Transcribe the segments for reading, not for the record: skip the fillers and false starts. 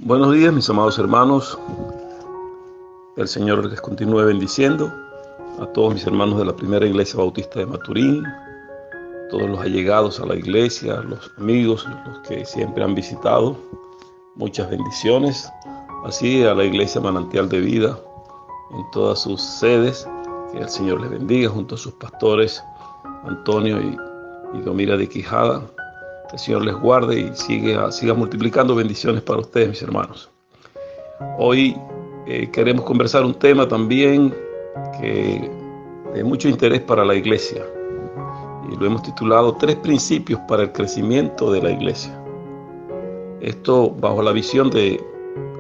Buenos días, mis amados hermanos. El Señor les continúe bendiciendo a todos mis hermanos de la Primera Iglesia Bautista de Maturín, todos los allegados a la iglesia, los amigos, los que siempre han visitado. Muchas bendiciones. Así a la Iglesia Manantial de Vida en todas sus sedes. Que el Señor les bendiga junto a sus pastores Antonio y Domira de Quijada. El Señor les guarde y siga multiplicando bendiciones para ustedes, mis hermanos. Hoy queremos conversar un tema también que de mucho interés para la iglesia, y lo hemos titulado 3 principios para el crecimiento de la iglesia. Esto bajo la visión que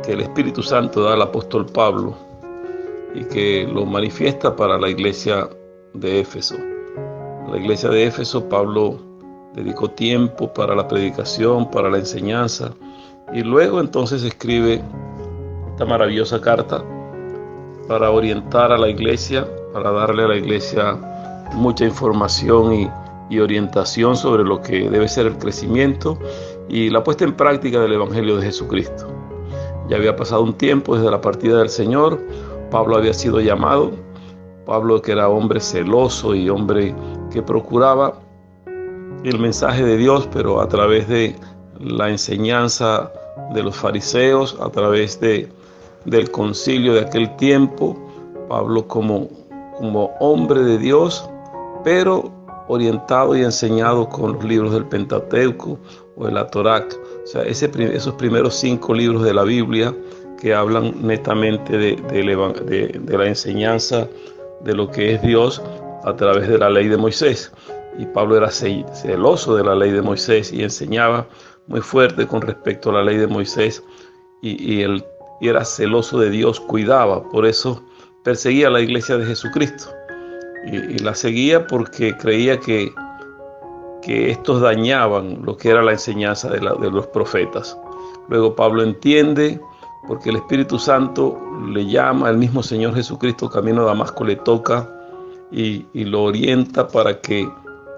el Espíritu Santo da al apóstol Pablo y que lo manifiesta para la iglesia de Éfeso. La iglesia de Éfeso, Pablo dedicó tiempo para la predicación, para la enseñanza, y luego entonces escribe esta maravillosa carta para orientar a la iglesia, para darle a la iglesia mucha información y orientación sobre lo que debe ser el crecimiento y la puesta en práctica del Evangelio de Jesucristo. Ya había pasado un tiempo desde la partida del Señor. Pablo había sido llamado. Pablo, que era hombre celoso y hombre que procuraba el mensaje de Dios, pero a través de la enseñanza de los fariseos, a través del concilio de aquel tiempo. Pablo como hombre de Dios, pero orientado y enseñado con los libros del Pentateuco o de la Torá. O sea, esos primeros 5 libros de la Biblia que hablan netamente de la enseñanza de lo que es Dios a través de la ley de Moisés. Y Pablo era celoso de la ley de Moisés y enseñaba muy fuerte con respecto a la ley de Moisés, y él era celoso de Dios, cuidaba. Por eso perseguía a la iglesia de Jesucristo y la seguía porque creía que estos dañaban lo que era la enseñanza de los profetas. Luego Pablo entiende, porque el Espíritu Santo le llama, el mismo Señor Jesucristo camino a Damasco le toca y lo orienta para que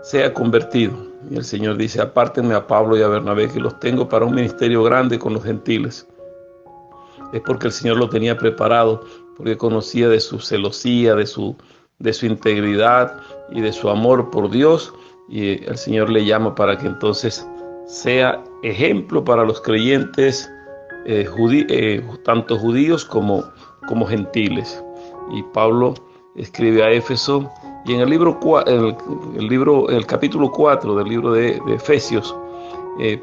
sea convertido. Y el Señor dice: apártenme a Pablo y a Bernabé, que los tengo para un ministerio grande con los gentiles. Es porque el Señor lo tenía preparado, porque conocía de su celosía, de su integridad y de su amor por Dios, y el Señor le llama para que entonces sea ejemplo para los creyentes, tanto judíos como gentiles. Y Pablo escribe a Éfeso, y en el capítulo 4 del libro de Efesios,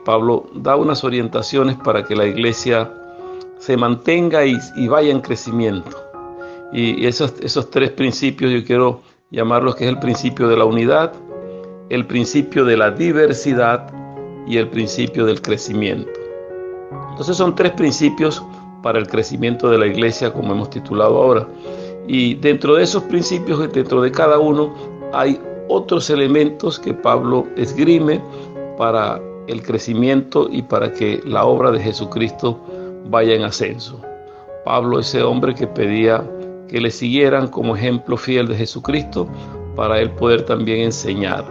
Pablo da unas orientaciones para que la iglesia se mantenga y vaya en crecimiento. Y esos 3 principios yo quiero llamarlos, que es el principio de la unidad, el principio de la diversidad y el principio del crecimiento. Entonces son 3 principios para el crecimiento de la iglesia, como hemos titulado ahora. Y dentro de esos principios, dentro de cada uno, hay otros elementos que Pablo esgrime para el crecimiento y para que la obra de Jesucristo vaya en ascenso. Pablo, ese hombre que pedía que le siguieran como ejemplo fiel de Jesucristo, para él poder también enseñar,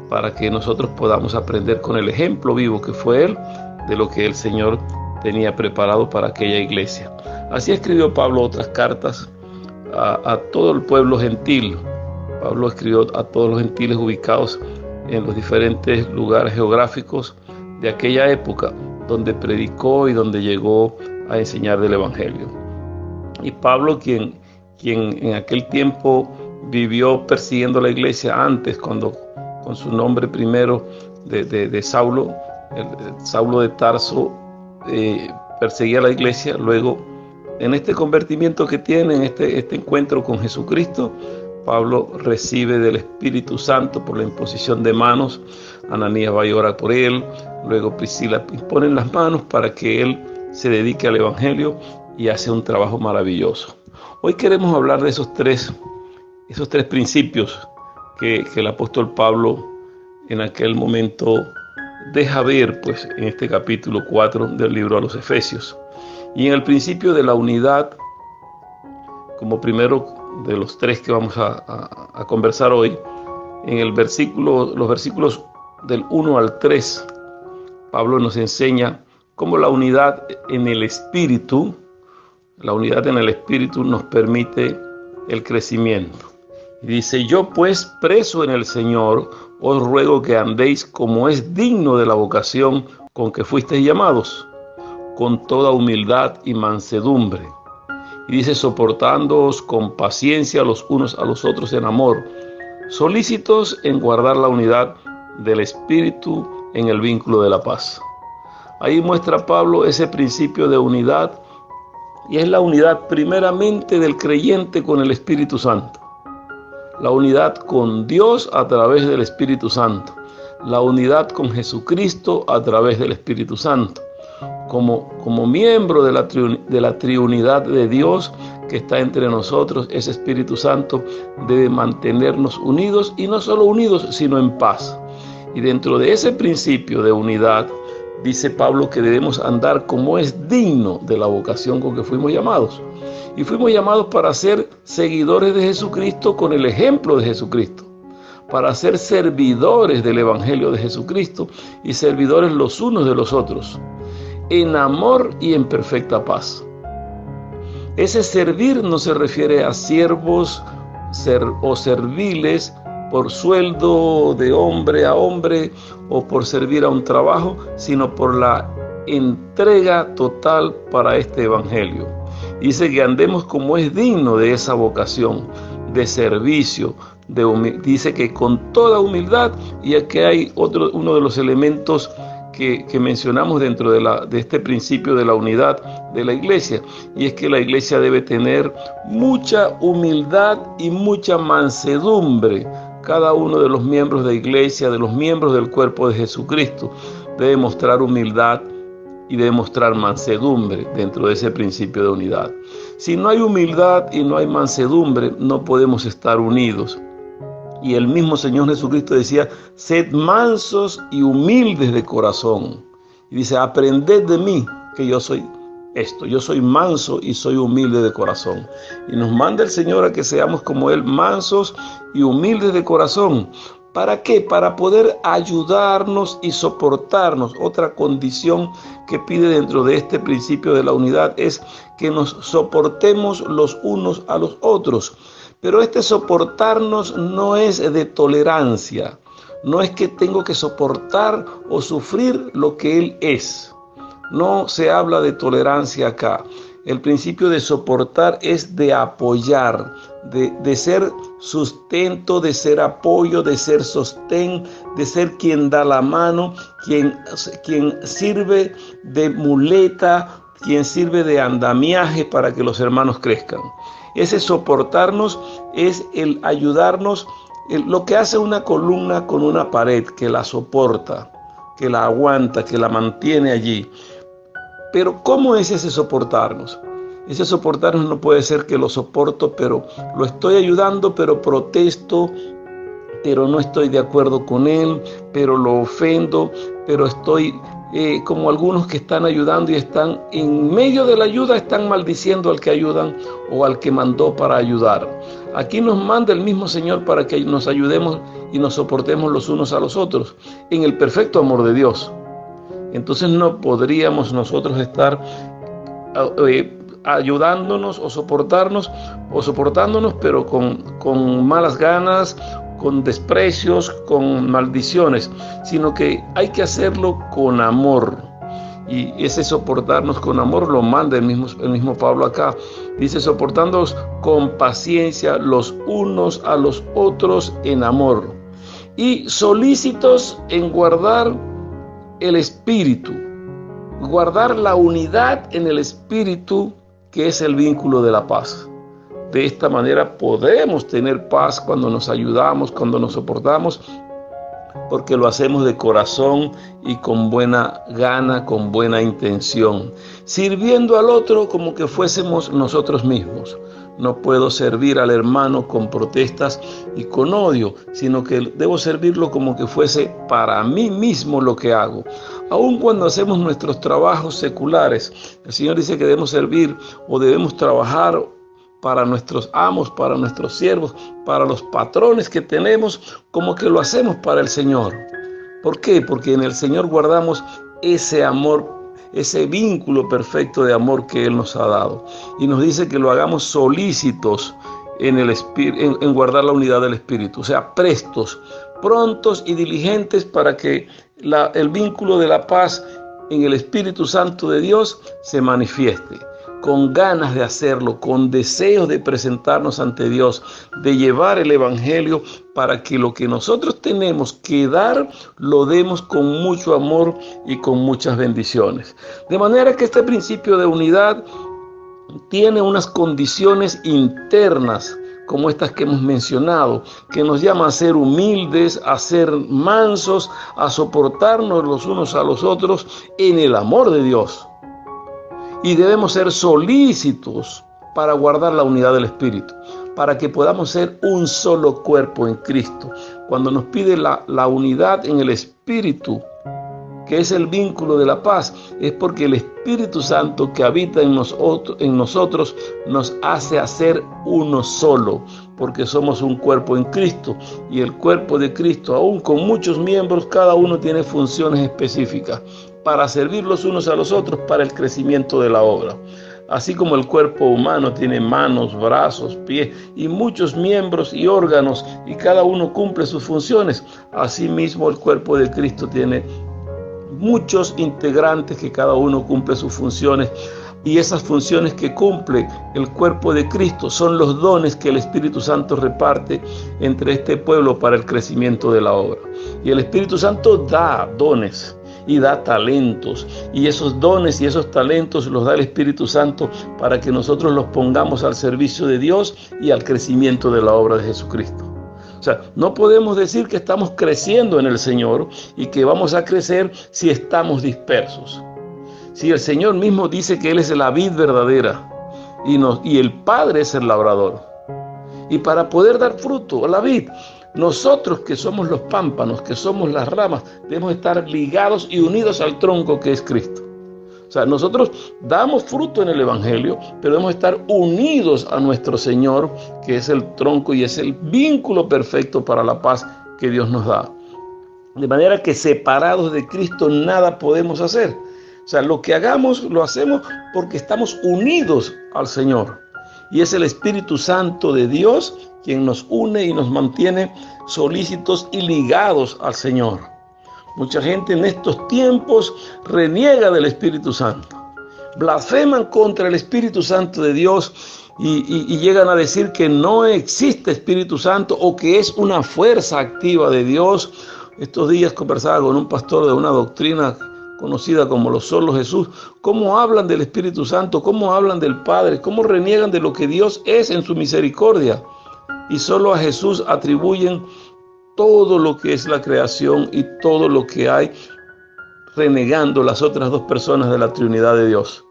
para que nosotros podamos aprender con el ejemplo vivo que fue él, de lo que el Señor tenía preparado para aquella iglesia. Así escribió Pablo otras cartas a todo el pueblo gentil. Pablo escribió a todos los gentiles ubicados en los diferentes lugares geográficos de aquella época, donde predicó y donde llegó a enseñar del Evangelio. Y Pablo, quien en aquel tiempo vivió persiguiendo la iglesia, antes, cuando con su nombre primero de Saulo, Saulo de Tarso, perseguía la iglesia. Luego, en este convertimiento que tiene, en este encuentro con Jesucristo, Pablo recibe del Espíritu Santo por la imposición de manos. Ananías va y ora por él. Luego Priscila imponen las manos para que él se dedique al Evangelio y hace un trabajo maravilloso. Hoy queremos hablar de esos tres principios que el apóstol Pablo en aquel momento deja ver, pues, en este capítulo 4 del libro a los Efesios. Y en el principio de la unidad, como primero de los 3 que vamos a conversar hoy, en los versículos del 1 al 3, Pablo nos enseña como la unidad en el Espíritu, nos permite el crecimiento. Y dice: yo pues, preso en el Señor, os ruego que andéis como es digno de la vocación con que fuisteis llamados, con toda humildad y mansedumbre. Y dice: soportándoos con paciencia los unos a los otros en amor, solícitos en guardar la unidad del Espíritu en el vínculo de la paz. Ahí muestra Pablo ese principio de unidad, y es la unidad primeramente del creyente con el Espíritu Santo. La unidad con Dios a través del Espíritu Santo. La unidad con Jesucristo a través del Espíritu Santo. Como miembro de la triunidad de Dios que está entre nosotros, ese Espíritu Santo debe mantenernos unidos, y no solo unidos, sino en paz. Y dentro de ese principio de unidad, dice Pablo que debemos andar como es digno de la vocación con que fuimos llamados. Y fuimos llamados para ser seguidores de Jesucristo con el ejemplo de Jesucristo, para ser servidores del Evangelio de Jesucristo y servidores los unos de los otros, en amor y en perfecta paz. Ese servir no se refiere a siervos o serviles por sueldo de hombre a hombre o por servir a un trabajo, sino por la entrega total para este Evangelio. Dice que andemos como es digno de esa vocación, de servicio, dice que con toda humildad. Y aquí hay uno de los elementos que mencionamos dentro de este principio de la unidad de la iglesia, y es que la iglesia debe tener mucha humildad y mucha mansedumbre. Cada uno de los miembros de la iglesia, de los miembros del cuerpo de Jesucristo, debe mostrar humildad y debe mostrar mansedumbre dentro de ese principio de unidad. Si no hay humildad y no hay mansedumbre, no podemos estar unidos. Y el mismo Señor Jesucristo decía: sed mansos y humildes de corazón. Y dice: aprended de mí, que yo soy manso y soy humilde de corazón. Y nos manda el Señor a que seamos como Él, mansos y humildes de corazón. ¿Para qué? Para poder ayudarnos y soportarnos. Otra condición que pide dentro de este principio de la unidad es que nos soportemos los unos a los otros. Pero este soportarnos no es de tolerancia. No es que tengo que soportar o sufrir lo que Él es. No se habla de tolerancia acá. El principio de soportar es de apoyar, de ser sustento, de ser apoyo, de ser sostén, de ser quien da la mano, quien sirve de muleta, quien sirve de andamiaje para que los hermanos crezcan. Ese soportarnos es el ayudarnos, lo que hace una columna con una pared, que la soporta, que la aguanta, que la mantiene allí. Pero ¿cómo es ese soportarnos? Ese soportarnos no puede ser que lo soporto, pero lo estoy ayudando, pero protesto, pero no estoy de acuerdo con él, pero lo ofendo, pero estoy como algunos que están ayudando y están en medio de la ayuda, están maldiciendo al que ayudan o al que mandó para ayudar. Aquí nos manda el mismo Señor para que nos ayudemos y nos soportemos los unos a los otros en el perfecto amor de Dios. Entonces no podríamos nosotros estar ayudándonos o soportándonos, pero con malas ganas, con desprecios, con maldiciones, sino que hay que hacerlo con amor. Y ese soportarnos con amor lo manda el mismo Pablo acá. Dice: soportándonos con paciencia los unos a los otros en amor, y solícitos en guardar el espíritu, guardar la unidad en el espíritu, que es el vínculo de la paz. De esta manera podemos tener paz cuando nos ayudamos, cuando nos soportamos, porque lo hacemos de corazón y con buena gana, con buena intención, sirviendo al otro como que fuésemos nosotros mismos. No puedo servir al hermano con protestas y con odio, sino que debo servirlo como que fuese para mí mismo lo que hago. Aun cuando hacemos nuestros trabajos seculares, el Señor dice que debemos servir o debemos trabajar para nuestros amos, para nuestros siervos, para los patrones que tenemos, como que lo hacemos para el Señor. ¿Por qué? Porque en el Señor guardamos ese amor, ese vínculo perfecto de amor que Él nos ha dado. Y nos dice que lo hagamos solícitos en guardar la unidad del Espíritu, o sea, prestos, prontos y diligentes para que el vínculo de la paz en el Espíritu Santo de Dios se manifieste, con ganas de hacerlo, con deseos de presentarnos ante Dios, de llevar el Evangelio para que lo que nosotros tenemos que dar, lo demos con mucho amor y con muchas bendiciones. De manera que este principio de unidad tiene unas condiciones internas, como estas que hemos mencionado, que nos llama a ser humildes, a ser mansos, a soportarnos los unos a los otros en el amor de Dios. Y debemos ser solícitos para guardar la unidad del Espíritu, para que podamos ser un solo cuerpo en Cristo. Cuando nos pide la unidad en el Espíritu, que es el vínculo de la paz, es porque el Espíritu Santo que habita en nosotros nos hace hacer uno solo, porque somos un cuerpo en Cristo, y el cuerpo de Cristo, aún con muchos miembros, cada uno tiene funciones específicas para servir los unos a los otros para el crecimiento de la obra. Así como el cuerpo humano tiene manos, brazos, pies y muchos miembros y órganos, y cada uno cumple sus funciones, asimismo el cuerpo de Cristo tiene muchos integrantes que cada uno cumple sus funciones, y esas funciones que cumple el cuerpo de Cristo son los dones que el Espíritu Santo reparte entre este pueblo para el crecimiento de la obra. Y el Espíritu Santo da dones y da talentos, y esos dones y esos talentos los da el Espíritu Santo para que nosotros los pongamos al servicio de Dios y al crecimiento de la obra de Jesucristo. O sea, no podemos decir que estamos creciendo en el Señor y que vamos a crecer si estamos dispersos. Si el Señor mismo dice que Él es la vid verdadera y el Padre es el labrador. Y para poder dar fruto a la vid, nosotros que somos los pámpanos, que somos las ramas, debemos estar ligados y unidos al tronco que es Cristo. O sea, nosotros damos fruto en el Evangelio, pero debemos estar unidos a nuestro Señor, que es el tronco y es el vínculo perfecto para la paz que Dios nos da. De manera que separados de Cristo nada podemos hacer. O sea, lo que hagamos lo hacemos porque estamos unidos al Señor. Y es el Espíritu Santo de Dios quien nos une y nos mantiene solícitos y ligados al Señor. Mucha gente en estos tiempos reniega del Espíritu Santo, blasfeman contra el Espíritu Santo de Dios y llegan a decir que no existe Espíritu Santo o que es una fuerza activa de Dios. Estos días conversaba con un pastor de una doctrina conocida como los solos Jesús, cómo hablan del Espíritu Santo, cómo hablan del Padre, cómo reniegan de lo que Dios es en su misericordia, y solo a Jesús atribuyen todo lo que es la creación y todo lo que hay, renegando las otras dos personas de la Trinidad de Dios.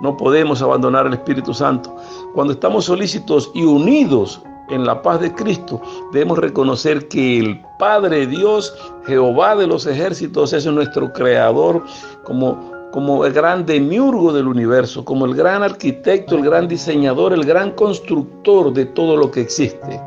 No podemos abandonar el Espíritu Santo. Cuando estamos solícitos y unidos en la paz de Cristo, debemos reconocer que el Padre Dios, Jehová de los ejércitos, es nuestro creador, como el gran demiurgo del universo, como el gran arquitecto, el gran diseñador, el gran constructor de todo lo que existe.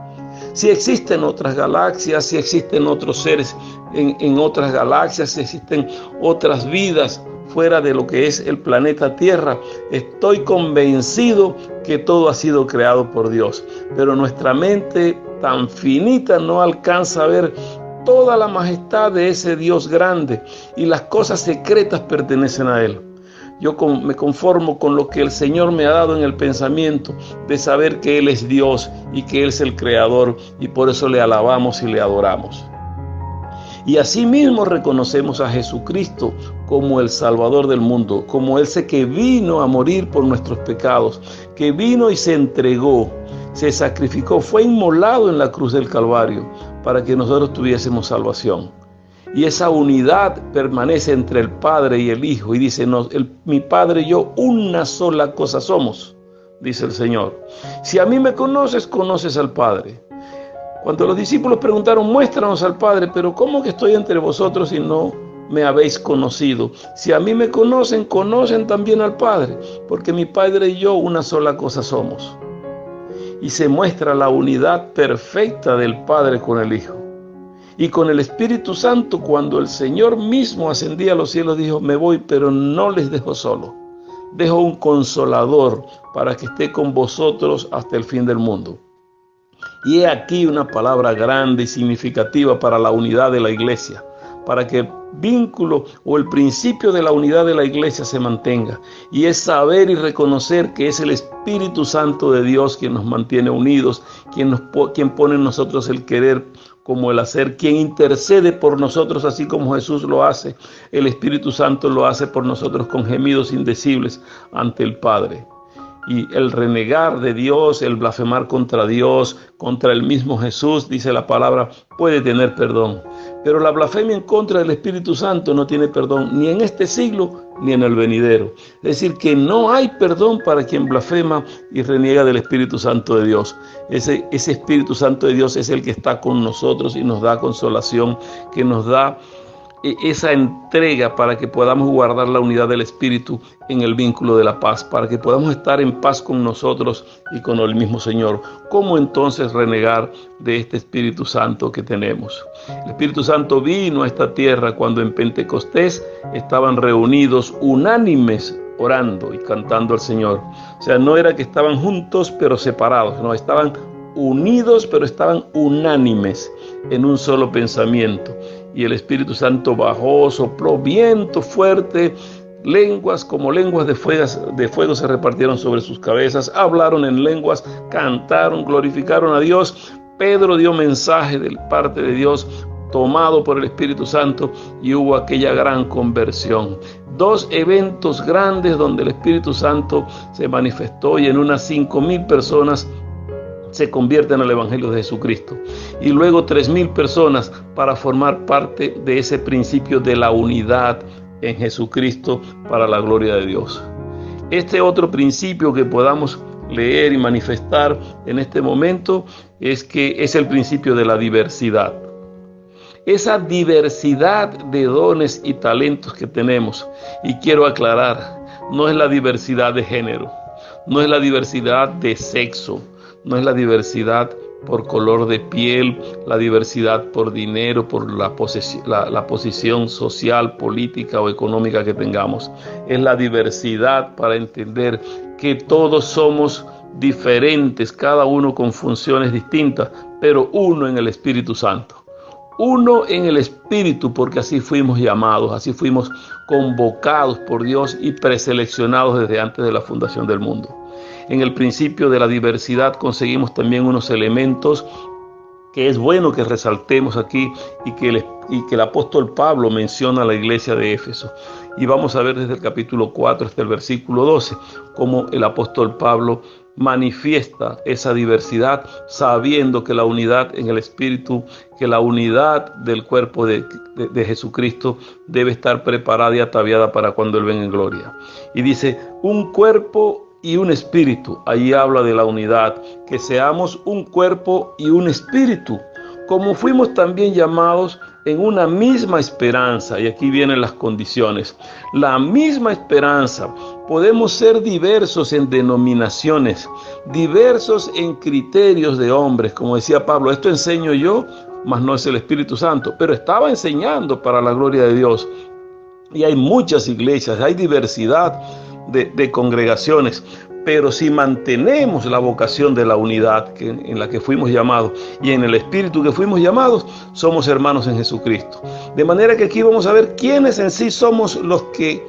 Si existen otras galaxias, si existen otros seres en otras galaxias, si existen otras vidas fuera de lo que es el planeta Tierra, estoy convencido que todo ha sido creado por Dios. Pero nuestra mente tan finita no alcanza a ver toda la majestad de ese Dios grande, y las cosas secretas pertenecen a Él. Yo me conformo con lo que el Señor me ha dado en el pensamiento, de saber que Él es Dios y que Él es el Creador, y por eso le alabamos y le adoramos. Y asimismo reconocemos a Jesucristo como el Salvador del mundo, como ese que vino a morir por nuestros pecados, que vino y se entregó, se sacrificó, fue inmolado en la cruz del Calvario para que nosotros tuviésemos salvación. Y esa unidad permanece entre el Padre y el Hijo. Y dice, mi Padre y yo una sola cosa somos, dice el Señor. Si a mí me conoces, conoces al Padre. Cuando los discípulos preguntaron, muéstranos al Padre, pero ¿cómo que estoy entre vosotros y no me habéis conocido? Si a mí me conocen, conocen también al Padre, porque mi Padre y yo una sola cosa somos. Y se muestra la unidad perfecta del Padre con el Hijo. Y con el Espíritu Santo, cuando el Señor mismo ascendía a los cielos, dijo: me voy, pero no les dejo solo. Dejo un consolador para que esté con vosotros hasta el fin del mundo. Y he aquí una palabra grande y significativa para la unidad de la iglesia, para que el vínculo o el principio de la unidad de la iglesia se mantenga. Y es saber y reconocer que es el Espíritu Santo de Dios quien nos mantiene unidos, quien pone en nosotros el querer como el hacer, quien intercede por nosotros así como Jesús lo hace. El Espíritu Santo lo hace por nosotros con gemidos indecibles ante el Padre. Y el renegar de Dios, el blasfemar contra Dios, contra el mismo Jesús, dice la palabra, puede tener perdón. Pero la blasfemia en contra del Espíritu Santo no tiene perdón, ni en este siglo, ni en el venidero. Es decir, que no hay perdón para quien blasfema y reniega del Espíritu Santo de Dios. Ese Espíritu Santo de Dios es el que está con nosotros y nos da consolación, que nos da esa entrega para que podamos guardar la unidad del Espíritu en el vínculo de la paz, para que podamos estar en paz con nosotros y con el mismo Señor. ¿Cómo entonces renegar de este Espíritu Santo que tenemos? El Espíritu Santo vino a esta tierra cuando en Pentecostés estaban reunidos unánimes orando y cantando al Señor. O sea, no era que estaban juntos pero separados, no, estaban unidos pero estaban unánimes en un solo pensamiento. Y el Espíritu Santo bajó, sopló viento fuerte, lenguas como lenguas de fuego se repartieron sobre sus cabezas, hablaron en lenguas, cantaron, glorificaron a Dios. Pedro dio mensaje de parte de Dios tomado por el Espíritu Santo y hubo aquella gran conversión. Dos eventos grandes donde el Espíritu Santo se manifestó y en unas 5,000 personas se convierten al Evangelio de Jesucristo. Y luego 3,000 personas para formar parte de ese principio de la unidad en Jesucristo para la gloria de Dios. Este otro principio que podamos leer y manifestar en este momento es que es el principio de la diversidad. Esa diversidad de dones y talentos que tenemos, y quiero aclarar, no es la diversidad de género, no es la diversidad de sexo, no es la diversidad por color de piel, la diversidad por dinero, por la posición social, política o económica que tengamos. Es la diversidad para entender que todos somos diferentes, cada uno con funciones distintas, pero uno en el Espíritu Santo. Uno en el Espíritu, porque así fuimos llamados, así fuimos convocados por Dios y preseleccionados desde antes de la fundación del mundo. En el principio de la diversidad conseguimos también unos elementos que es bueno que resaltemos aquí y que el apóstol Pablo menciona a la iglesia de Éfeso. Y vamos a ver desde el capítulo 4 hasta el versículo 12, cómo el apóstol Pablo manifiesta esa diversidad, sabiendo que la unidad en el Espíritu, que la unidad del cuerpo de Jesucristo debe estar preparada y ataviada para cuando Él venga en gloria. Y dice, un cuerpo y un espíritu. Ahí habla de la unidad, que seamos un cuerpo y un espíritu, como fuimos también llamados en una misma esperanza. Y aquí vienen las condiciones. La misma esperanza. Podemos ser diversos en denominaciones, diversos en criterios de hombres. Como decía Pablo, esto enseño yo, mas no es el Espíritu Santo. Pero estaba enseñando para la gloria de Dios. Y hay muchas iglesias, hay diversidad de congregaciones, pero si mantenemos la vocación de la unidad en la que fuimos llamados y en el Espíritu que fuimos llamados, somos hermanos en Jesucristo. De manera que aquí vamos a ver quiénes en sí somos los que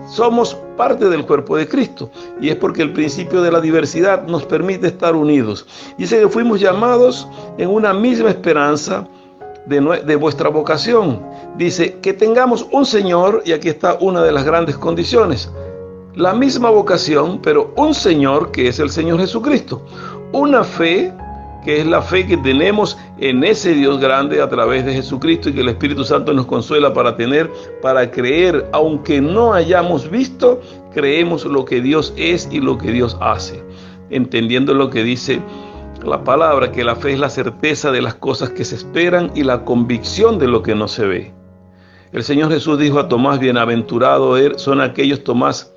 somos parte del cuerpo de Cristo, y es porque el principio de la diversidad nos permite estar unidos. Dice que fuimos llamados en una misma esperanza de vuestra vocación. Dice que tengamos un Señor, y aquí está una de las grandes condiciones. La misma vocación, pero un Señor que es el Señor Jesucristo. Una fe que es la fe que tenemos en ese Dios grande a través de Jesucristo y que el Espíritu Santo nos consuela para tener, para creer, aunque no hayamos visto, creemos lo que Dios es y lo que Dios hace. Entendiendo lo que dice la palabra, que la fe es la certeza de las cosas que se esperan y la convicción de lo que no se ve. El Señor Jesús dijo a Tomás, bienaventurado son aquellos, Tomás,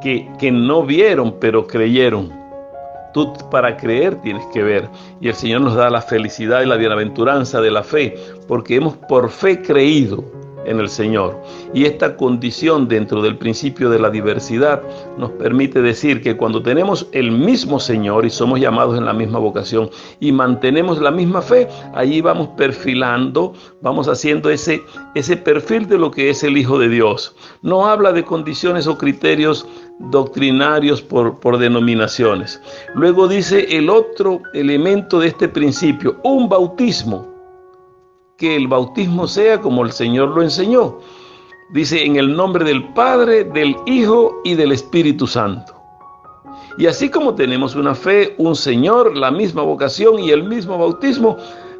que no vieron pero creyeron. Tú para creer tienes que ver. Y el Señor nos da la felicidad y la bienaventuranza de la fe, porque hemos por fe creído en el Señor. Y esta condición dentro del principio de la diversidad nos permite decir que cuando tenemos el mismo Señor y somos llamados en la misma vocación y mantenemos la misma fe, allí vamos perfilando, vamos haciendo ese perfil de lo que es el Hijo de Dios. No habla de condiciones o criterios doctrinarios por denominaciones. Luego dice el otro elemento de este principio, un bautismo. Que el bautismo sea como el Señor lo enseñó. Dice, en el nombre del Padre, del Hijo y del Espíritu Santo. Y así como tenemos una fe, un Señor, la misma vocación y el mismo bautismo,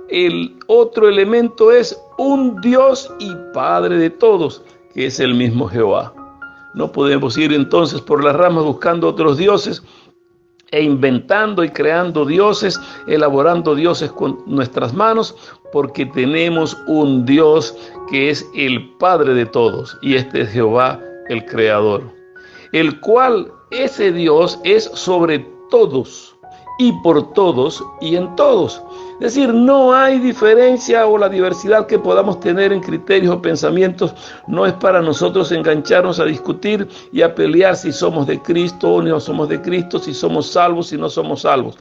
el otro elemento es un Dios y Padre de todos, que es el mismo Jehová. No podemos ir entonces por las ramas buscando otros dioses e inventando y creando dioses, elaborando dioses con nuestras manos, porque tenemos un Dios que es el Padre de todos, y este es Jehová, el Creador, el cual ese Dios es sobre todos y por todos y en todos. Es decir, no hay diferencia o la diversidad que podamos tener en criterios o pensamientos no es para nosotros engancharnos a discutir y a pelear si somos de Cristo o no somos de Cristo, si somos salvos, si no somos salvos.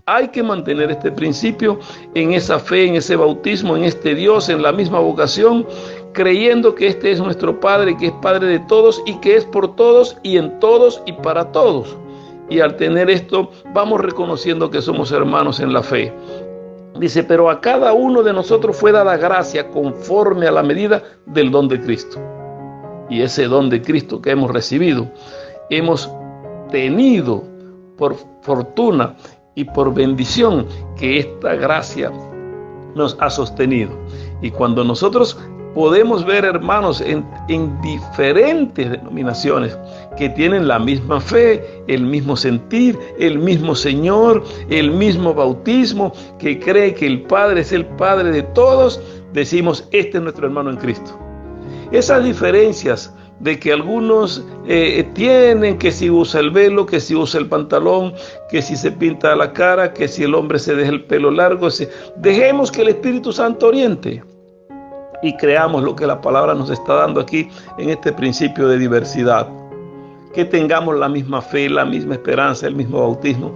Hay que mantener este principio en esa fe, en ese bautismo, en este Dios, en la misma vocación, creyendo que este es nuestro Padre, que es Padre de todos y que es por todos y en todos y para todos. Y al tener esto, vamos reconociendo que somos hermanos en la fe. Dice, pero a cada uno de nosotros fue dada gracia conforme a la medida del don de Cristo. Y ese don de Cristo que hemos recibido, hemos tenido por fortuna y por bendición que esta gracia nos ha sostenido. Y cuando nosotros podemos ver hermanos en diferentes denominaciones que tienen la misma fe, el mismo sentir, el mismo Señor, el mismo bautismo, que cree que el Padre es el Padre de todos, decimos, este es nuestro hermano en Cristo. Esas diferencias de que algunos tienen, que si usa el velo, que si usa el pantalón, que si se pinta la cara, que si el hombre se deja el pelo largo, dejemos que el Espíritu Santo oriente. Y creamos lo que la palabra nos está dando aquí en este principio de diversidad. Que tengamos la misma fe, la misma esperanza, el mismo bautismo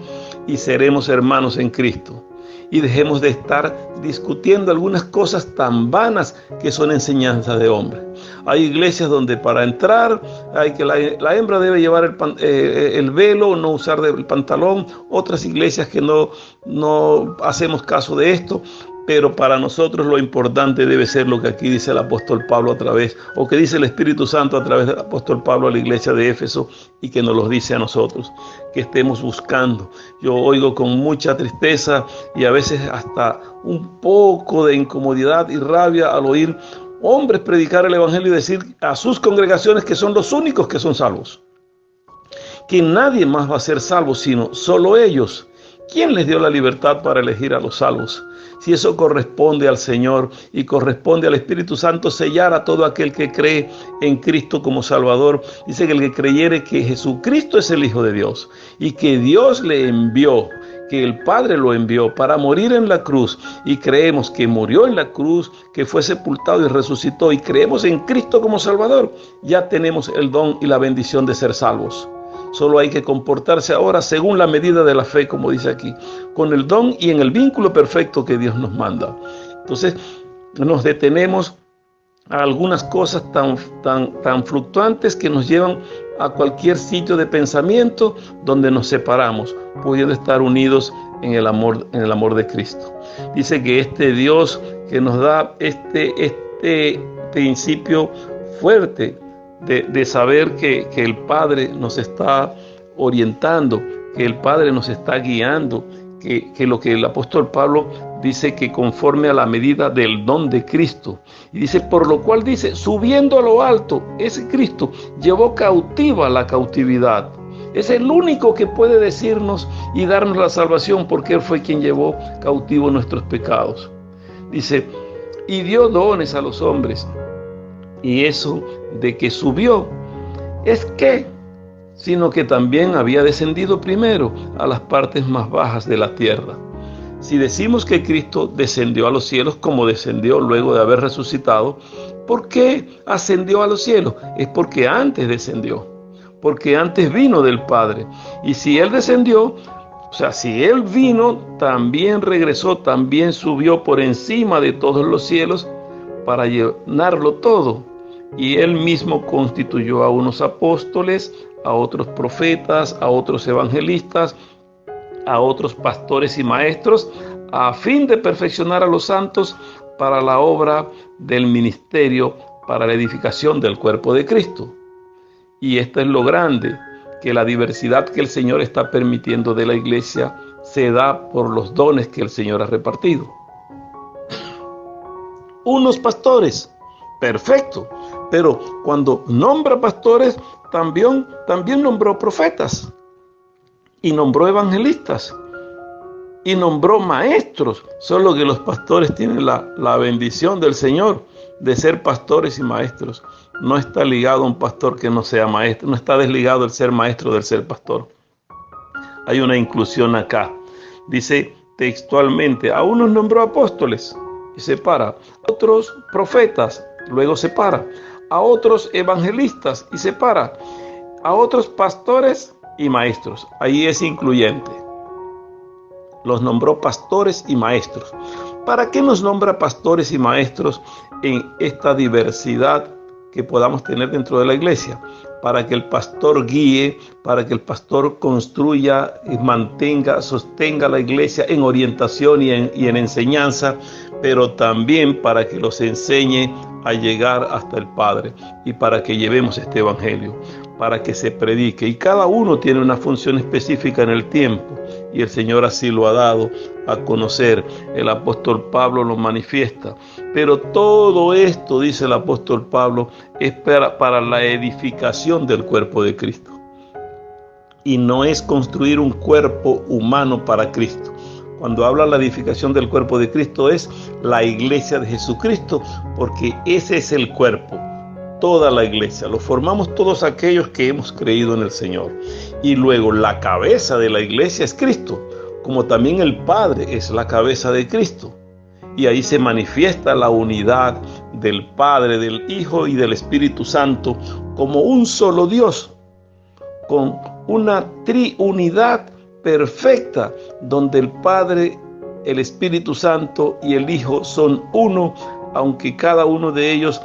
y seremos hermanos en Cristo. Y dejemos de estar discutiendo algunas cosas tan vanas que son enseñanzas de hombre. Hay iglesias donde para entrar hay que la hembra debe llevar el velo, no usar el pantalón. Otras iglesias que no hacemos caso de esto. Pero para nosotros lo importante debe ser lo que aquí dice el apóstol Pablo o que dice el Espíritu Santo a través del apóstol Pablo a la iglesia de Éfeso y que nos lo dice a nosotros, que estemos buscando. Yo oigo con mucha tristeza y a veces hasta un poco de incomodidad y rabia al oír hombres predicar el evangelio y decir a sus congregaciones que son los únicos que son salvos, que nadie más va a ser salvo sino solo ellos. ¿Quién les dio la libertad para elegir a los salvos? Si eso corresponde al Señor y corresponde al Espíritu Santo sellar a todo aquel que cree en Cristo como Salvador. Dice que el que creyere que Jesucristo es el Hijo de Dios y que Dios le envió, que el Padre lo envió para morir en la cruz, y creemos que murió en la cruz, que fue sepultado y resucitó, y creemos en Cristo como Salvador, ya tenemos el don y la bendición de ser salvos. Solo hay que comportarse ahora según la medida de la fe, como dice aquí, con el don y en el vínculo perfecto que Dios nos manda. Entonces nos detenemos a algunas cosas tan fluctuantes que nos llevan a cualquier sitio de pensamiento donde nos separamos, pudiendo estar unidos en el amor de Cristo. Dice que este Dios que nos da este principio fuerte de saber que el Padre nos está orientando, que el Padre nos está guiando, que lo que el apóstol Pablo dice que conforme a la medida del don de Cristo. Y dice, por lo cual dice, subiendo a lo alto, ese Cristo llevó cautiva la cautividad. Es el único que puede decirnos y darnos la salvación, porque Él fue quien llevó cautivo nuestros pecados. Dice, y dio dones a los hombres. Y eso de que subió es que sino que también había descendido primero a las partes más bajas de la tierra. Si decimos que Cristo descendió a los cielos como descendió luego de haber resucitado, ¿por qué ascendió a los cielos? Es porque antes descendió, porque antes vino del Padre. Y si Él descendió, o sea, si Él vino, también regresó, también subió por encima de todos los cielos para llenarlo todo. Y Él mismo constituyó a unos apóstoles, a otros profetas, a otros evangelistas, a otros pastores y maestros, a fin de perfeccionar a los santos para la obra del ministerio, para la edificación del cuerpo de Cristo. Y esto es lo grande, que la diversidad que el Señor está permitiendo de la iglesia se da por los dones que el Señor ha repartido. Unos pastores, perfecto, pero cuando nombra pastores, también nombró profetas, y nombró evangelistas, y nombró maestros. Solo que los pastores tienen la bendición del Señor de ser pastores y maestros. No está ligado a un pastor que no sea maestro, no está desligado el ser maestro del ser pastor. Hay una inclusión acá. Dice textualmente, a unos nombró apóstoles y separa, a otros profetas, luego separa, a otros evangelistas y separa, a otros pastores y maestros. Ahí es incluyente. Los nombró pastores y maestros. ¿Para qué nos nombra pastores y maestros en esta diversidad que podamos tener dentro de la iglesia? Para que el pastor guíe, para que el pastor construya, mantenga, sostenga la iglesia en orientación y en enseñanza, pero también para que los enseñe a llegar hasta el Padre y para que llevemos este evangelio, para que se predique. Y cada uno tiene una función específica en el tiempo y el Señor así lo ha dado a conocer. El apóstol Pablo lo manifiesta. Pero todo esto, dice el apóstol Pablo, es para la edificación del cuerpo de Cristo. Y no es construir un cuerpo humano para Cristo. Cuando habla de la edificación del cuerpo de Cristo es la iglesia de Jesucristo, porque ese es el cuerpo, toda la iglesia. Lo formamos todos aquellos que hemos creído en el Señor. Y luego la cabeza de la iglesia es Cristo, como también el Padre es la cabeza de Cristo. Y ahí se manifiesta la unidad del Padre, del Hijo y del Espíritu Santo como un solo Dios, con una triunidad perfecta, donde el Padre, el Espíritu Santo y el Hijo son uno, aunque cada uno de ellos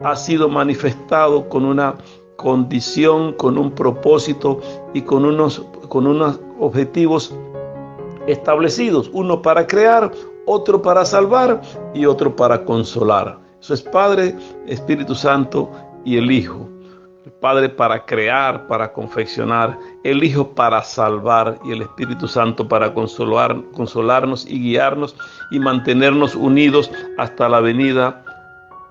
ha sido manifestado con una condición, con un propósito y con unos objetivos establecidos, uno para crear, otro para salvar y otro para consolar. Eso es Padre, Espíritu Santo y el Hijo. El Padre para crear, para confeccionar, el Hijo para salvar y el Espíritu Santo para consolarnos y guiarnos y mantenernos unidos hasta la venida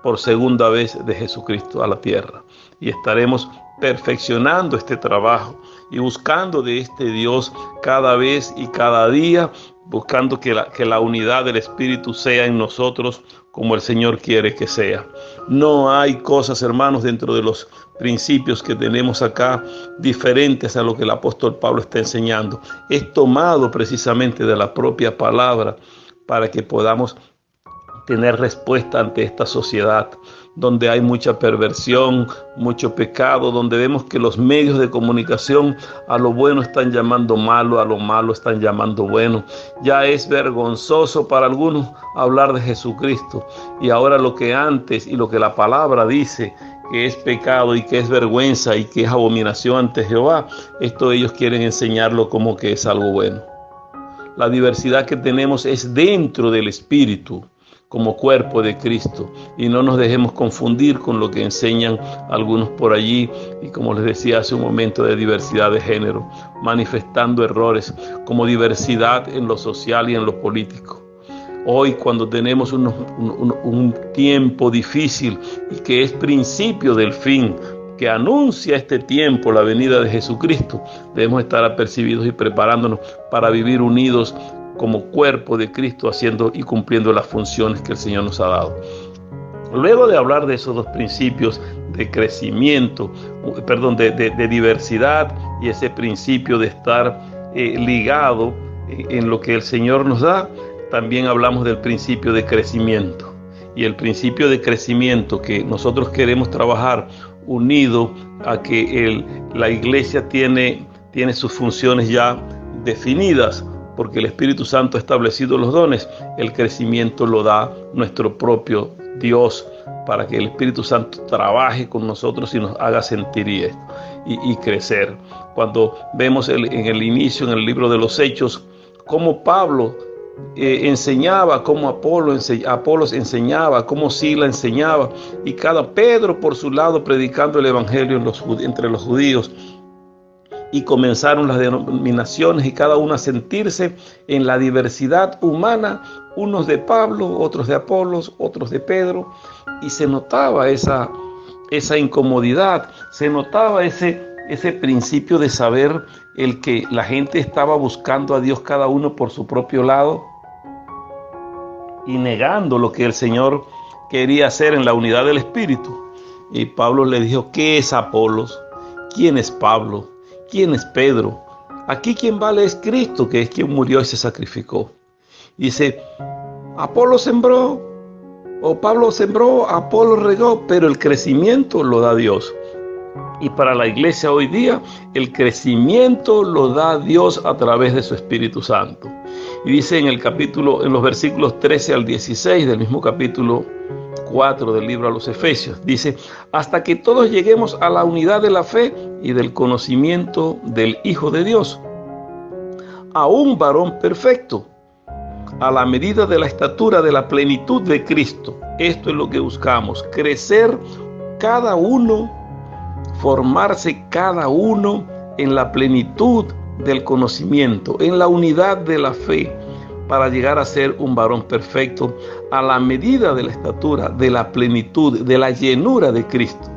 por segunda vez de Jesucristo a la tierra. Y estaremos perfeccionando este trabajo y buscando de este Dios cada vez y cada día, buscando que la unidad del Espíritu sea en nosotros como el Señor quiere que sea. No hay cosas, hermanos, dentro de los principios que tenemos acá diferentes a lo que el apóstol Pablo está enseñando. Es tomado precisamente de la propia palabra para que podamos tener respuesta ante esta sociedad donde hay mucha perversión, mucho pecado, donde vemos que los medios de comunicación a lo bueno están llamando malo, a lo malo están llamando bueno. Ya es vergonzoso para algunos hablar de Jesucristo, y ahora lo que antes y lo que la palabra dice que es pecado y que es vergüenza y que es abominación ante Jehová, esto ellos quieren enseñarlo como que es algo bueno. La diversidad que tenemos es dentro del Espíritu, como cuerpo de Cristo, y no nos dejemos confundir con lo que enseñan algunos por allí, y como les decía hace un momento, de diversidad de género, manifestando errores como diversidad en lo social y en lo político. Hoy, cuando tenemos un tiempo difícil y que es principio del fin, que anuncia este tiempo la venida de Jesucristo, debemos estar apercibidos y preparándonos para vivir unidos como cuerpo de Cristo, haciendo y cumpliendo las funciones que el Señor nos ha dado. Luego de hablar de esos dos principios de crecimiento, de diversidad y ese principio de estar ligado en lo que el Señor nos da, también hablamos del principio de crecimiento. Y el principio de crecimiento que nosotros queremos trabajar unido a que la iglesia tiene sus funciones ya definidas, porque el Espíritu Santo ha establecido los dones. El crecimiento lo da nuestro propio Dios, para que el Espíritu Santo trabaje con nosotros y nos haga sentir y crecer. Cuando vemos en el inicio, en el libro de los Hechos, cómo Pablo enseñaba, cómo Apolos enseñaba, cómo Sila enseñaba, y cada Pedro por su lado predicando el evangelio entre los judíos, y comenzaron las denominaciones y cada una a sentirse en la diversidad humana, unos de Pablo, otros de Apolos, otros de Pedro, y se notaba esa incomodidad, se notaba ese principio de saber el que la gente estaba buscando a Dios cada uno por su propio lado y negando lo que el Señor quería hacer en la unidad del Espíritu. Y Pablo le dijo: ¿qué es Apolos? ¿Quién es Pablo? ¿Quién es Pedro? Aquí quien vale es Cristo, que es quien murió y se sacrificó. Y dice: Apolo sembró, o Pablo sembró, Apolo regó, pero el crecimiento lo da Dios. Y para la iglesia hoy día, el crecimiento lo da Dios a través de su Espíritu Santo. Y dice en los versículos 13 al 16 del mismo capítulo 4 del libro a los Efesios, dice: hasta que todos lleguemos a la unidad de la fe y del conocimiento del Hijo de Dios, a un varón perfecto, a la medida de la estatura de la plenitud de Cristo. Esto es lo que buscamos: crecer cada uno, formarse cada uno en la plenitud del conocimiento, en la unidad de la fe, para llegar a ser un varón perfecto, a la medida de la estatura, de la plenitud, de la llenura de Cristo.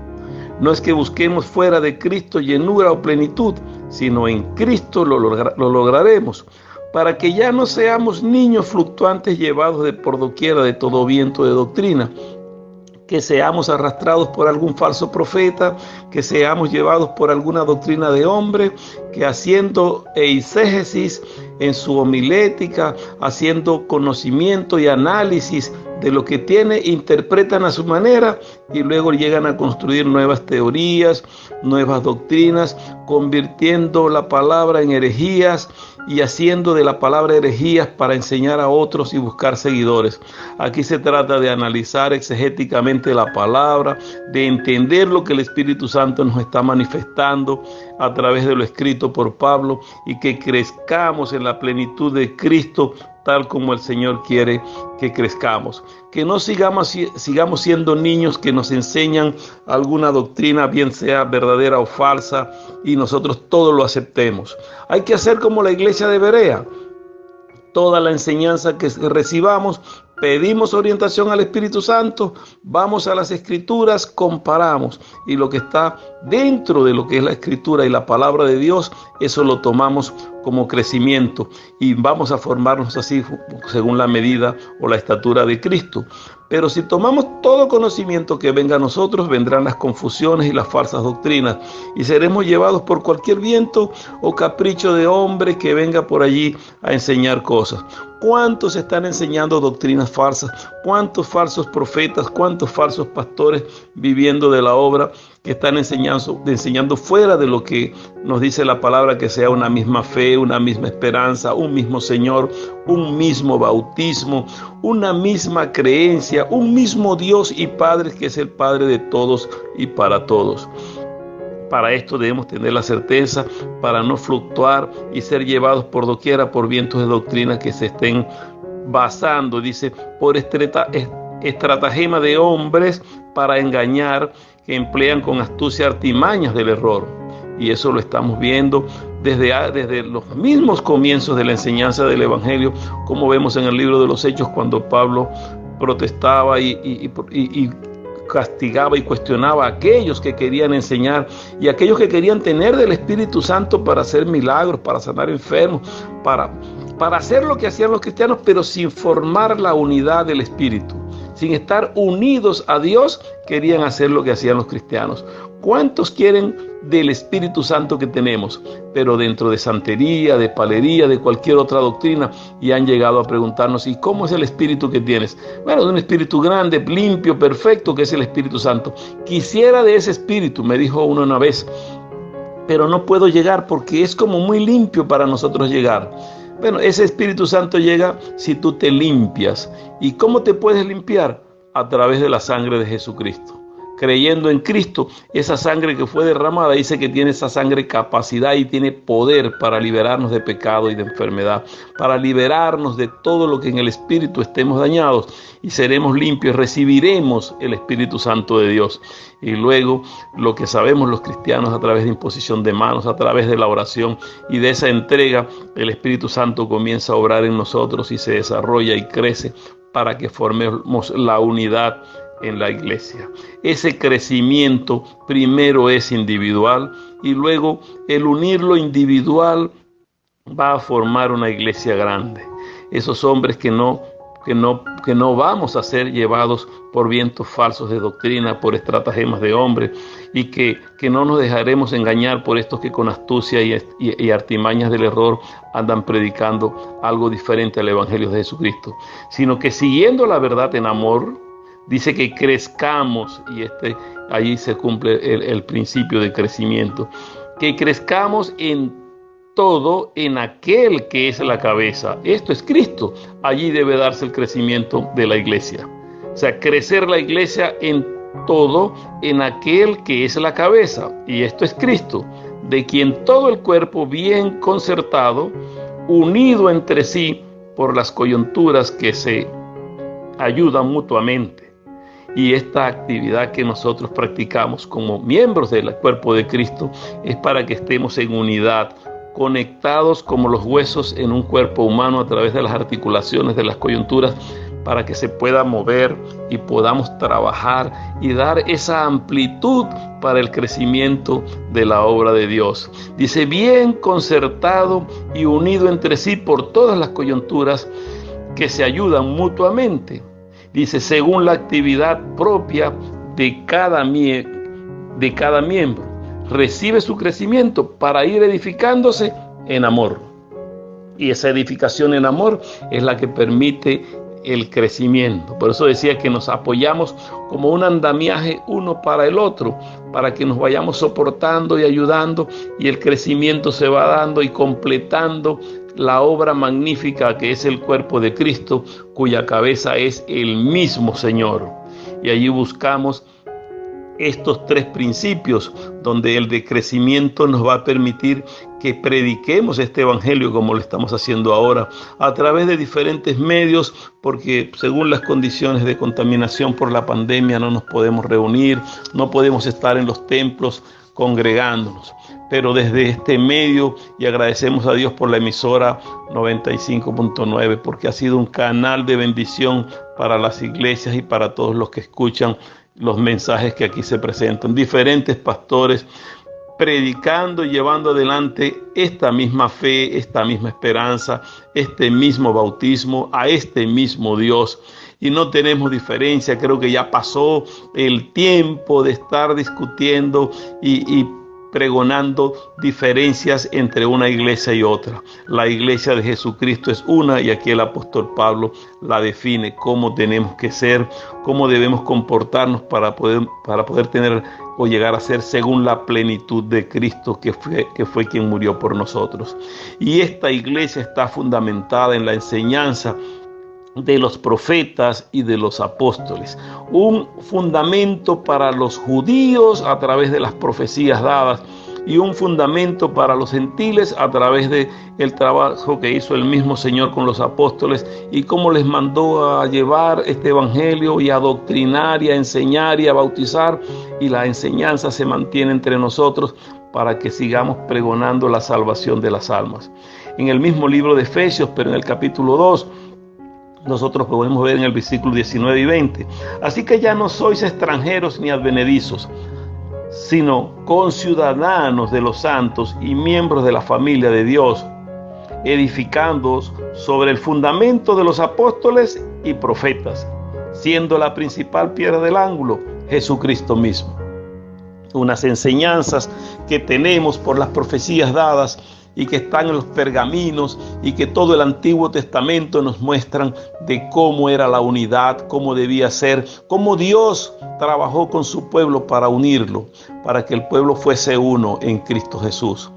No es que busquemos fuera de Cristo llenura o plenitud, sino en Cristo lo lograremos, para que ya no seamos niños fluctuantes llevados por doquiera de todo viento de doctrina, que seamos arrastrados por algún falso profeta, que seamos llevados por alguna doctrina de hombre, que haciendo eisegesis en su homilética, haciendo conocimiento y análisis de lo que tiene, interpretan a su manera y luego llegan a construir nuevas teorías, nuevas doctrinas, convirtiendo la palabra en herejías y haciendo de la palabra herejías para enseñar a otros y buscar seguidores. Aquí se trata de analizar exegéticamente la palabra, de entender lo que el Espíritu Santo nos está manifestando a través de lo escrito por Pablo, y que crezcamos en la plenitud de Cristo, tal como el Señor quiere que crezcamos. Que no sigamos siendo niños que nos enseñan alguna doctrina, bien sea verdadera o falsa, y nosotros todo lo aceptemos. Hay que hacer como la iglesia de Berea. Toda la enseñanza que recibamos, pedimos orientación al Espíritu Santo, vamos a las Escrituras, comparamos, y lo que está dentro de lo que es la Escritura y la palabra de Dios, eso lo tomamos como crecimiento y vamos a formarnos así según la medida o la estatura de Cristo. Pero si tomamos todo conocimiento que venga a nosotros, vendrán las confusiones y las falsas doctrinas, y seremos llevados por cualquier viento o capricho de hombre que venga por allí a enseñar cosas. ¿Cuántos están enseñando doctrinas falsas? ¿Cuántos falsos profetas? ¿Cuántos falsos pastores viviendo de la obra que están enseñando fuera de lo que nos dice la palabra, que sea una misma fe, una misma esperanza, un mismo Señor, un mismo bautismo, una misma creencia, un mismo Dios y Padre, que es el Padre de todos y para todos? Para esto debemos tener la certeza, para no fluctuar y ser llevados por doquiera por vientos de doctrina que se estén basando, dice, por estratagema de hombres para engañar, que emplean con astucia artimañas del error. Y eso lo estamos viendo desde los mismos comienzos de la enseñanza del Evangelio, como vemos en el libro de los Hechos, cuando Pablo protestaba y castigaba y cuestionaba a aquellos que querían enseñar y aquellos que querían tener del Espíritu Santo para hacer milagros, para sanar enfermos, para hacer lo que hacían los cristianos, pero sin formar la unidad del Espíritu. Sin estar unidos a Dios, querían hacer lo que hacían los cristianos. ¿Cuántos quieren del Espíritu Santo que tenemos? Pero dentro de santería, de palería, de cualquier otra doctrina, y han llegado a preguntarnos, ¿y cómo es el Espíritu que tienes? Bueno, de un Espíritu grande, limpio, perfecto, que es el Espíritu Santo. Quisiera de ese Espíritu, me dijo uno una vez, pero no puedo llegar porque es como muy limpio para nosotros llegar. Bueno, ese Espíritu Santo llega si tú te limpias. ¿Y cómo te puedes limpiar? A través de la sangre de Jesucristo. Creyendo en Cristo, esa sangre que fue derramada, dice que tiene esa sangre capacidad y tiene poder para liberarnos de pecado y de enfermedad, para liberarnos de todo lo que en el Espíritu estemos dañados y seremos limpios, recibiremos el Espíritu Santo de Dios. Y luego lo que sabemos los cristianos a través de imposición de manos, a través de la oración y de esa entrega, el Espíritu Santo comienza a obrar en nosotros y se desarrolla y crece para que formemos la unidad en la iglesia. Ese crecimiento primero es individual y luego el unir lo individual va a formar una iglesia grande. Esos hombres que no vamos a ser llevados por vientos falsos de doctrina, por estratagemas de hombres, y que no nos dejaremos engañar por estos que con astucia y artimañas del error andan predicando algo diferente al Evangelio de Jesucristo, sino que siguiendo la verdad en amor, dice que crezcamos, y allí se cumple el principio de crecimiento, que crezcamos en todo en aquel que es la cabeza. Esto es Cristo. Allí debe darse el crecimiento de la iglesia. O sea, crecer la iglesia en todo en aquel que es la cabeza. Y esto es Cristo, de quien todo el cuerpo bien concertado, unido entre sí por las coyunturas que se ayudan mutuamente. Y esta actividad que nosotros practicamos como miembros del cuerpo de Cristo es para que estemos en unidad, conectados como los huesos en un cuerpo humano a través de las articulaciones, de las coyunturas, para que se pueda mover y podamos trabajar y dar esa amplitud para el crecimiento de la obra de Dios. Dice, bien concertado y unido entre sí por todas las coyunturas que se ayudan mutuamente. Dice, según la actividad propia de cada miembro, recibe su crecimiento para ir edificándose en amor. Y esa edificación en amor es la que permite el crecimiento. Por eso decía que nos apoyamos como un andamiaje uno para el otro, para que nos vayamos soportando y ayudando, y el crecimiento se va dando y completando la obra magnífica que es el cuerpo de Cristo, cuya cabeza es el mismo Señor. Y allí buscamos estos tres principios, donde el de crecimiento nos va a permitir que prediquemos este evangelio como lo estamos haciendo ahora, a través de diferentes medios, porque según las condiciones de contaminación por la pandemia no nos podemos reunir, no podemos estar en los templos congregándonos, pero desde este medio, y agradecemos a Dios por la emisora 95.9, porque ha sido un canal de bendición para las iglesias y para todos los que escuchan los mensajes que aquí se presentan, diferentes pastores predicando y llevando adelante esta misma fe, esta misma esperanza, este mismo bautismo, a este mismo Dios. Y no tenemos diferencia. Creo que ya pasó el tiempo de estar discutiendo y pregonando diferencias entre una iglesia y otra. La iglesia de Jesucristo es una, y aquí el apóstol Pablo la define, cómo tenemos que ser, cómo debemos comportarnos para poder tener o llegar a ser según la plenitud de Cristo, que fue quien murió por nosotros. Y esta iglesia está fundamentada en la enseñanza de los profetas y de los apóstoles, un fundamento para los judíos a través de las profecías dadas, y un fundamento para los gentiles a través de el trabajo que hizo el mismo Señor con los apóstoles, y cómo les mandó a llevar este evangelio y a adoctrinar y a enseñar y a bautizar, y la enseñanza se mantiene entre nosotros para que sigamos pregonando la salvación de las almas. En el mismo libro de Efesios, pero en el capítulo 2, nosotros podemos ver en el versículo 19 y 20. Así que ya no sois extranjeros ni advenedizos, sino conciudadanos de los santos y miembros de la familia de Dios, edificándoos sobre el fundamento de los apóstoles y profetas, siendo la principal piedra del ángulo Jesucristo mismo. unas enseñanzas que tenemos por las profecías dadas y que están en los pergaminos y que todo el Antiguo Testamento nos muestran de cómo era la unidad, cómo debía ser, cómo Dios trabajó con su pueblo para unirlo, para que el pueblo fuese uno en Cristo Jesús.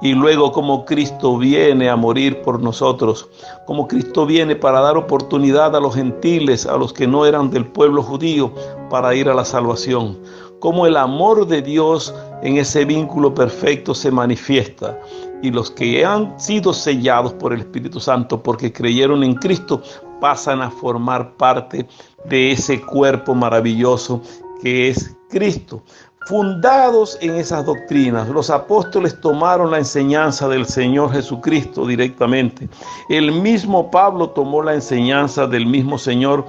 Y luego cómo Cristo viene a morir por nosotros, cómo Cristo viene para dar oportunidad a los gentiles, a los que no eran del pueblo judío, para ir a la salvación. Cómo el amor de Dios en ese vínculo perfecto se manifiesta. Y los que han sido sellados por el Espíritu Santo porque creyeron en Cristo pasan a formar parte de ese cuerpo maravilloso que es Cristo. Fundados en esas doctrinas, los apóstoles tomaron la enseñanza del Señor Jesucristo directamente. El mismo Pablo tomó la enseñanza del mismo Señor,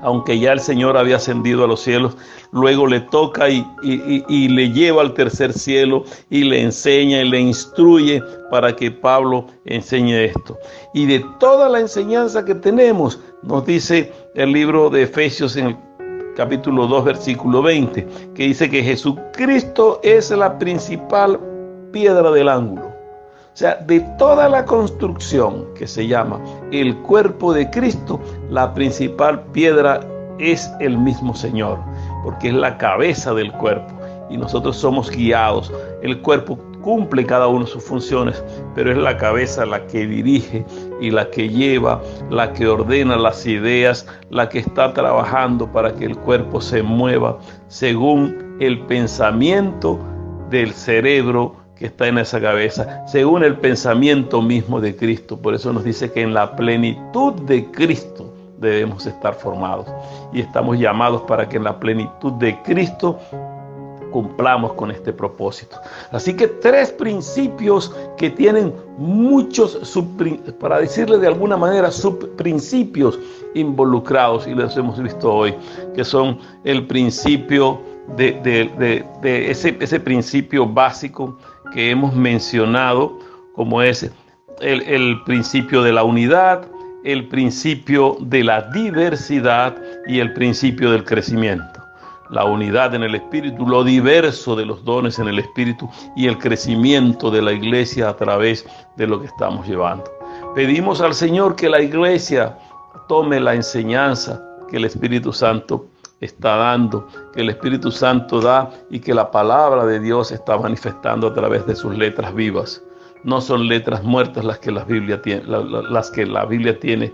aunque ya el Señor había ascendido a los cielos. Luego le toca y le lleva al tercer cielo y le enseña y le instruye para que Pablo enseñe esto. Y de toda la enseñanza que tenemos, nos dice el libro de Efesios en el capítulo 2, versículo 20, que dice que Jesucristo es la principal piedra del ángulo. O sea, de toda la construcción que se llama el cuerpo de Cristo, la principal piedra es el mismo Señor, porque es la cabeza del cuerpo y nosotros somos guiados. El cuerpo cumple cada uno de sus funciones, pero es la cabeza la que dirige y la que lleva, la que ordena las ideas, la que está trabajando para que el cuerpo se mueva según el pensamiento del cerebro que está en esa cabeza, según el pensamiento mismo de Cristo. Por eso nos dice que en la plenitud de Cristo debemos estar formados y estamos llamados para que en la plenitud de Cristo cumplamos con este propósito. Así que 3 principios que tienen muchos, para decirle de alguna manera, subprincipios involucrados, y los hemos visto hoy, que son el principio de ese principio básico que hemos mencionado, como es el principio de la unidad, el principio de la diversidad y el principio del crecimiento. La unidad en el Espíritu, lo diverso de los dones en el Espíritu y el crecimiento de la iglesia a través de lo que estamos llevando. Pedimos al Señor que la iglesia tome la enseñanza que el Espíritu Santo está dando, que el Espíritu Santo da y que la palabra de Dios está manifestando a través de sus letras vivas. No son letras muertas las que la Biblia tiene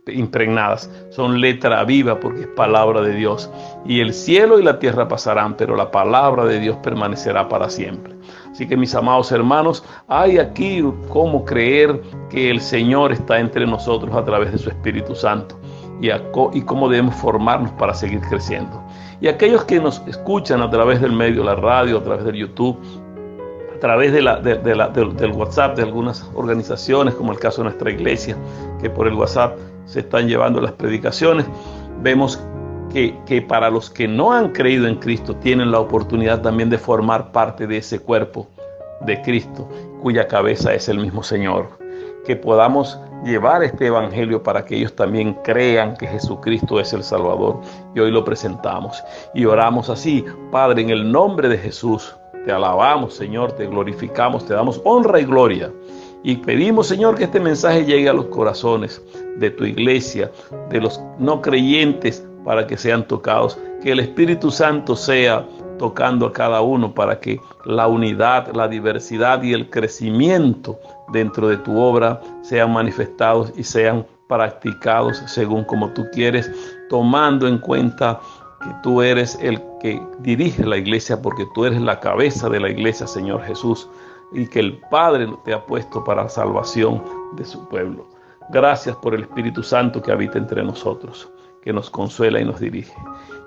impregnadas, son letra viva porque es palabra de Dios. Y el cielo y la tierra pasarán, pero la palabra de Dios permanecerá para siempre. Así que, mis amados hermanos, hay aquí cómo creer que el Señor está entre nosotros a través de su Espíritu Santo y cómo debemos formarnos para seguir creciendo. Y aquellos que nos escuchan a través del medio de la radio, a través del YouTube, a través del WhatsApp de algunas organizaciones, como el caso de nuestra iglesia, que por el WhatsApp se están llevando las predicaciones, vemos que para los que no han creído en Cristo tienen la oportunidad también de formar parte de ese cuerpo de Cristo, cuya cabeza es el mismo Señor. Que podamos llevar este evangelio para que ellos también crean que Jesucristo es el Salvador. Y hoy lo presentamos y oramos así: Padre, en el nombre de Jesús, te alabamos, Señor, te glorificamos, te damos honra y gloria. Y pedimos, Señor, que este mensaje llegue a los corazones de tu iglesia, de los no creyentes, para que sean tocados. Que el Espíritu Santo sea tocando a cada uno para que la unidad, la diversidad y el crecimiento dentro de tu obra sean manifestados y sean practicados según como tú quieres, tomando en cuenta que tú eres el que dirige la iglesia, porque tú eres la cabeza de la iglesia, Señor Jesús, y que el Padre te ha puesto para la salvación de su pueblo. Gracias por el Espíritu Santo que habita entre nosotros, que nos consuela y nos dirige.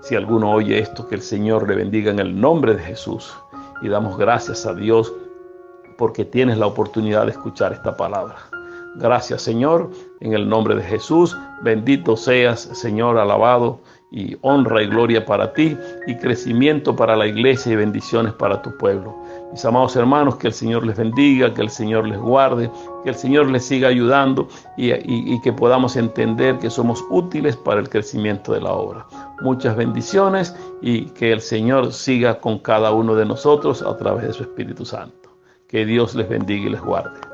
Si alguno oye esto, que el Señor le bendiga en el nombre de Jesús. Y damos gracias a Dios porque tienes la oportunidad de escuchar esta palabra. Gracias, Señor, en el nombre de Jesús. Bendito seas, Señor, alabado y honra y gloria para ti, y crecimiento para la iglesia y bendiciones para tu pueblo. Mis amados hermanos, que el Señor les bendiga, que el Señor les guarde, que el Señor les siga ayudando y que podamos entender que somos útiles para el crecimiento de la obra. Muchas bendiciones y que el Señor siga con cada uno de nosotros a través de su Espíritu Santo. Que Dios les bendiga y les guarde.